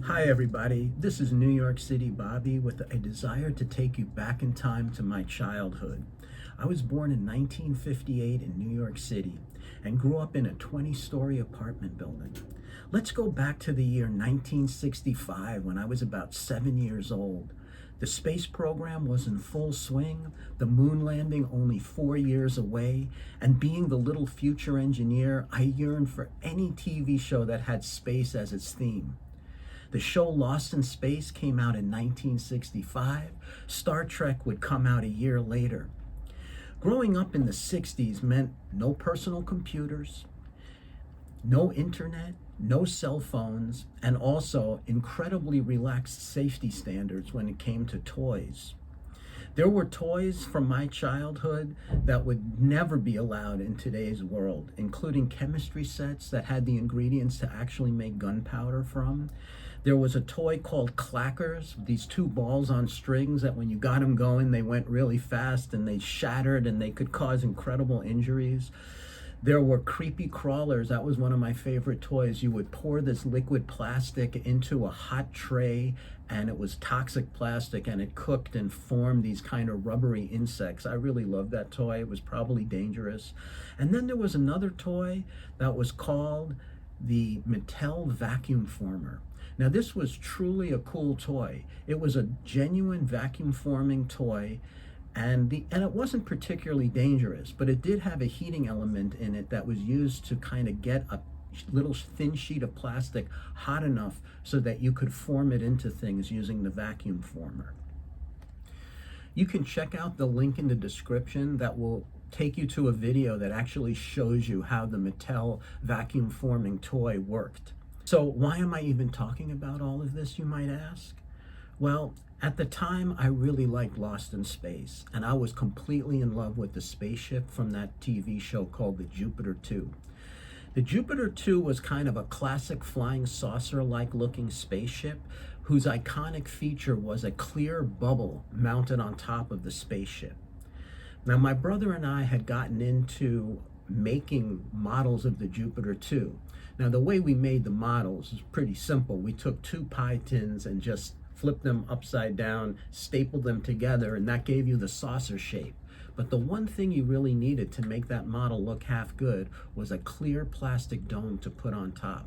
Hi everybody, this is New York City Bobby with a desire to take you back in time to my childhood. I was born in 1958 in New York City and grew up in a 20-story apartment building. Let's go back to the year 1965 when I was about 7 years old. The space program was in full swing, the moon landing only 4 years away, and being the little future engineer, I yearned for any TV show that had space as its theme. The show Lost in Space came out in 1965. Star Trek would come out a year later. Growing up in the 60s meant no personal computers, no internet, no cell phones, and also incredibly relaxed safety standards when it came to toys. There were toys from my childhood that would never be allowed in today's world, including chemistry sets that had the ingredients to actually make gunpowder from. There was a toy called Clackers, these two balls on strings that when you got them going, they went really fast and they shattered and they could cause incredible injuries. There were creepy crawlers. That was one of my favorite toys. You would pour this liquid plastic into a hot tray, and it was toxic plastic, and it cooked and formed these kind of rubbery insects. I really loved that toy. It was probably dangerous. And then there was another toy that was called the Mattel Vacuum Former. Now this was truly a cool toy. It was a genuine vacuum forming toy, and it wasn't particularly dangerous, but it did have a heating element in it that was used to kind of get a little thin sheet of plastic hot enough so that you could form it into things using the vacuum former. You can check out the link in the description that will take you to a video that actually shows you how the Mattel vacuum forming toy worked. So why am I even talking about all of this, you might ask? Well, at the time, I really liked Lost in Space, and I was completely in love with the spaceship from that TV show called the Jupiter 2. The Jupiter 2 was kind of a classic flying saucer-like looking spaceship whose iconic feature was a clear bubble mounted on top of the spaceship. Now, my brother and I had gotten into making models of the Jupiter 2. Now, the way we made the models is pretty simple. We took two pie tins and just flipped them upside down, stapled them together, and that gave you the saucer shape. But the one thing you really needed to make that model look half good was a clear plastic dome to put on top.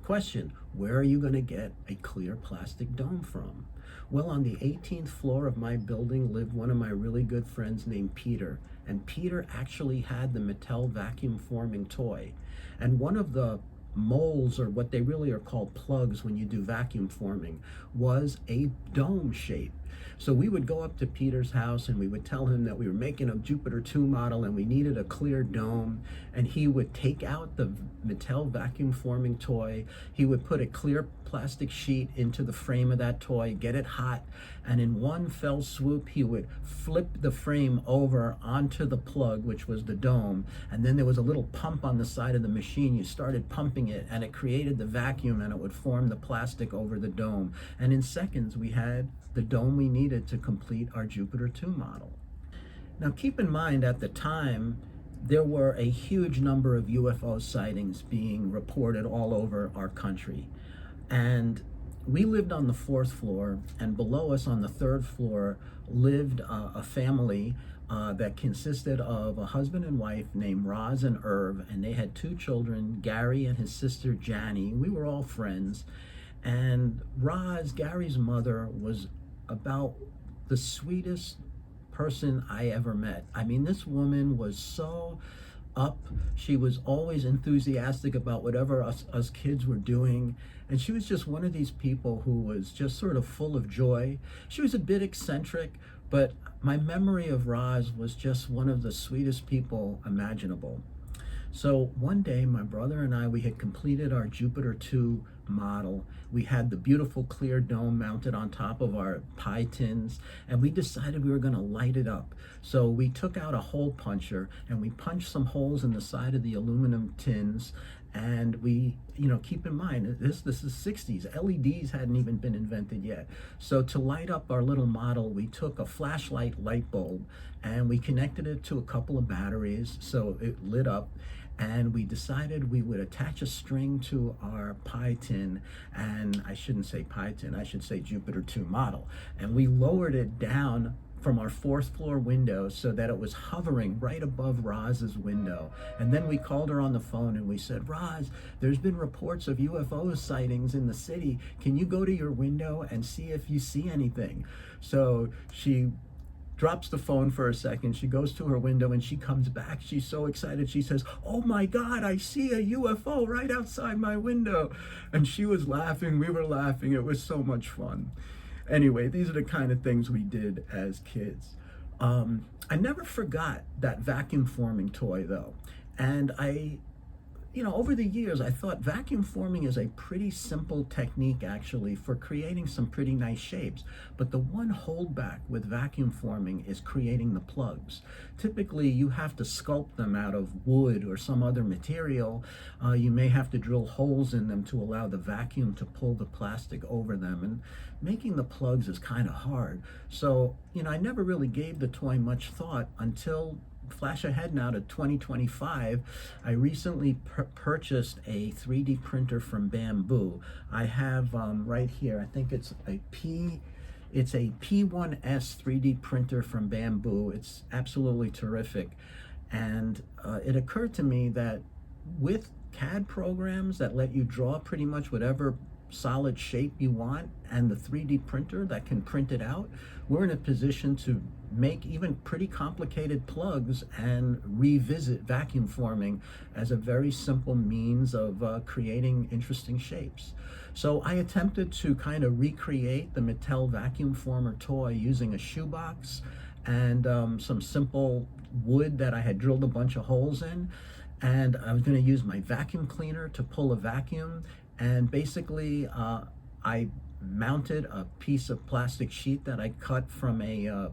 Question, where are you going to get a clear plastic dome from? Well, on the 18th floor of my building lived one of my really good friends named Peter, and Peter actually had the Mattel vacuum forming toy. And one of the molds, or what they really are called plugs when you do vacuum forming, was a dome shape. So we would go up to Peter's house and we would tell him that we were making a Jupiter 2 model and we needed a clear dome, and he would take out the Mattel vacuum forming toy. He would put a clear plastic sheet into the frame of that toy, get it hot, and in one fell swoop he would flip the frame over onto the plug, which was the dome, and then there was a little pump on the side of the machine. You started pumping it and it created the vacuum, and it would form the plastic over the dome, and in seconds we had the dome we needed to complete our Jupiter 2 model. Now keep in mind, at the time there were a huge number of UFO sightings being reported all over our country, and we lived on the 4th floor, and below us on the 3rd floor lived a family that consisted of a husband and wife named Roz and Irv, and they had 2 children, Gary and his sister Janie. We were all friends, and Roz, Gary's mother, was about the sweetest person I ever met. I mean, this woman was so up. She was always enthusiastic about whatever us kids were doing, and she was just one of these people who was just sort of full of joy. She was a bit eccentric, but my memory of Roz was just one of the sweetest people imaginable. So one day, my brother and I, we had completed our Jupiter 2 model. We had the beautiful clear dome mounted on top of our pie tins, and we decided we were going to light it up. So we took out a hole puncher and we punched some holes in the side of the aluminum tins, and we, keep in mind, this is 60s. LEDs hadn't even been invented yet. So to light up our little model, we took a flashlight light bulb and we connected it to a couple of batteries so it lit up. and we decided we would attach a string to our pie tin, and I shouldn't say pie tin, I should say Jupiter 2 model, and we lowered it down from our fourth floor window so that it was hovering right above Roz's window. And then we called her on the phone and we said, Roz, there's been reports of UFO sightings in the city. Can you go to your window and see if you see anything? So she drops the phone for a second. She goes to her window and she comes back. She's so excited. She says, oh my God, I see a UFO right outside my window. And she was laughing. We were laughing. It was so much fun. Anyway, these are the kind of things we did as kids. I never forgot that vacuum forming toy though. And over the years, I thought vacuum forming is a pretty simple technique actually for creating some pretty nice shapes. But the one holdback with vacuum forming is creating the plugs. Typically, you have to sculpt them out of wood or some other material. You may have to drill holes in them to allow the vacuum to pull the plastic over them. And making the plugs is kind of hard. So, I never really gave the toy much thought until flash ahead now to 2025. I recently purchased a 3D printer from Bamboo. I have right here, I think it's a P1S 3D printer from Bamboo. It's absolutely terrific. And it occurred to me that with CAD programs that let you draw pretty much whatever solid shape you want, and the 3D printer that can print it out, we're in a position to make even pretty complicated plugs and revisit vacuum forming as a very simple means of creating interesting shapes. So I attempted to kind of recreate the Mattel Vacuum Former toy using a shoebox and some simple wood that I had drilled a bunch of holes in. And I was going to use my vacuum cleaner to pull a vacuum. And basically, I mounted a piece of plastic sheet that I cut from a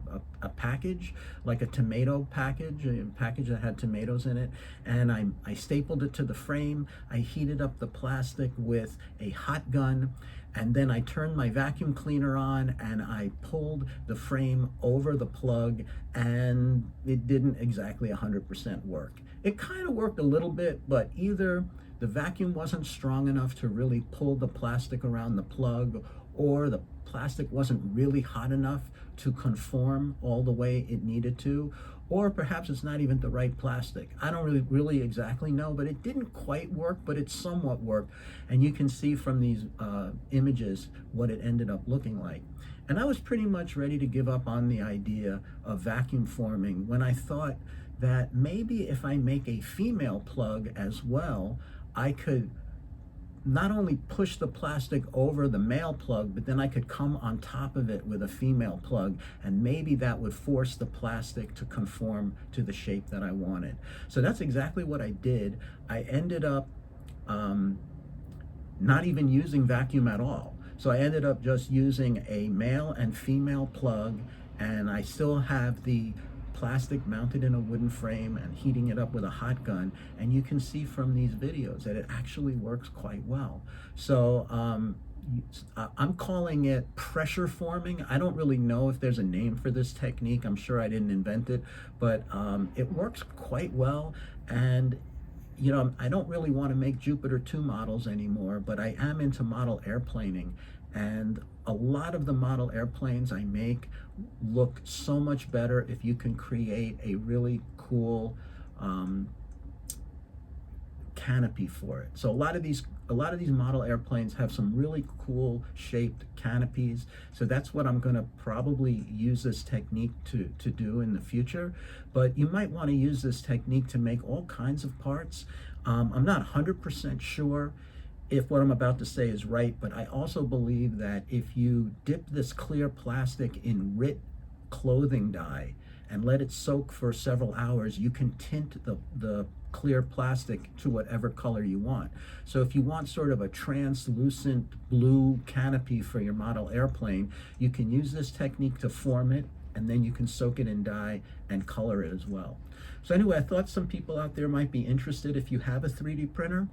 package, like a tomato package, a package that had tomatoes in it, and I stapled it to the frame. I heated up the plastic with a hot gun, and then I turned my vacuum cleaner on and I pulled the frame over the plug, and it didn't exactly 100% work. It kind of worked a little bit, but either the vacuum wasn't strong enough to really pull the plastic around the plug, or the plastic wasn't really hot enough to conform all the way it needed to, or perhaps it's not even the right plastic. I don't really exactly know, but it didn't quite work, but it somewhat worked. And you can see from these images what it ended up looking like. And I was pretty much ready to give up on the idea of vacuum forming when I thought that maybe if I make a female plug as well, I could not only push the plastic over the male plug, but then I could come on top of it with a female plug, and maybe that would force the plastic to conform to the shape that I wanted. So that's exactly what I did. I ended up not even using vacuum at all. So I ended up just using a male and female plug, and I still have the plastic mounted in a wooden frame and heating it up with a hot gun, and you can see from these videos that it actually works quite well. So I'm calling it pressure forming. I don't really know if there's a name for this technique. I'm sure I didn't invent it, but it works quite well. And I don't really want to make Jupiter 2 models anymore, but I am into model airplaning, and a lot of the model airplanes I make look so much better if you can create a really cool canopy for it. So a lot of these model airplanes have some really cool shaped canopies. So that's what I'm going to probably use this technique to do in the future. But you might want to use this technique to make all kinds of parts. I'm not 100% sure if what I'm about to say is right, but I also believe that if you dip this clear plastic in RIT clothing dye and let it soak for several hours, you can tint the clear plastic to whatever color you want. So if you want sort of a translucent blue canopy for your model airplane, you can use this technique to form it, and then you can soak it in dye and color it as well. So anyway, I thought some people out there might be interested. If you have a 3D printer,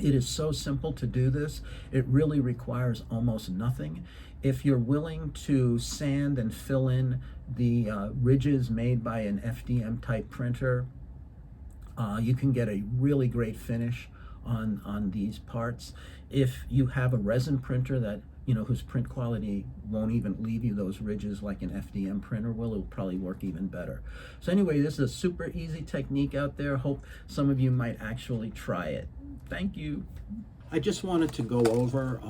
it is so simple to do this. It really requires almost nothing. If you're willing to sand and fill in the ridges made by an FDM type printer, You can get a really great finish on these parts. If you have a resin printer that, whose print quality won't even leave you those ridges like an FDM printer will, it'll probably work even better. So anyway, this is a super easy technique out there. Hope some of you might actually try it. Thank you. I just wanted to go over,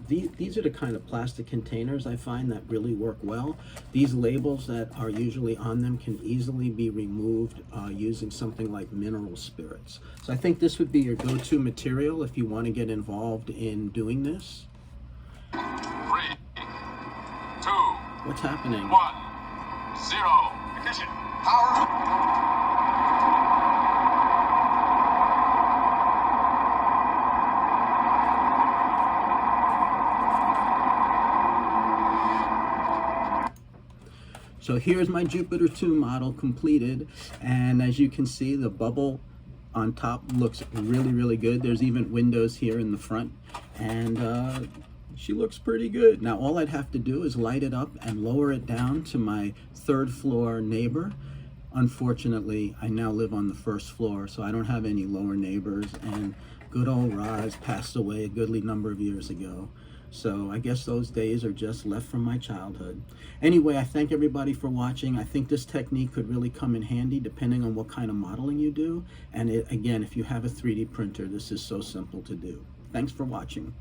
these are the kind of plastic containers I find that really work well. These labels that are usually on them can easily be removed using something like mineral spirits. So I think this would be your go-to material if you want to get involved in doing this. 3, 2, What's happening? 1, 0. Ignition. Power. So here's my Jupiter 2 model completed, and as you can see, the bubble on top looks really, really good. There's even windows here in the front, and she looks pretty good. Now all I'd have to do is light it up and lower it down to my 3rd floor neighbor. Unfortunately, I now live on the 1st floor, so I don't have any lower neighbors, and good old Roz passed away a goodly number of years ago. So I guess those days are just left from my childhood. Anyway, I thank everybody for watching. I think this technique could really come in handy depending on what kind of modeling you do. And again, if you have a 3D printer, this is so simple to do. Thanks for watching.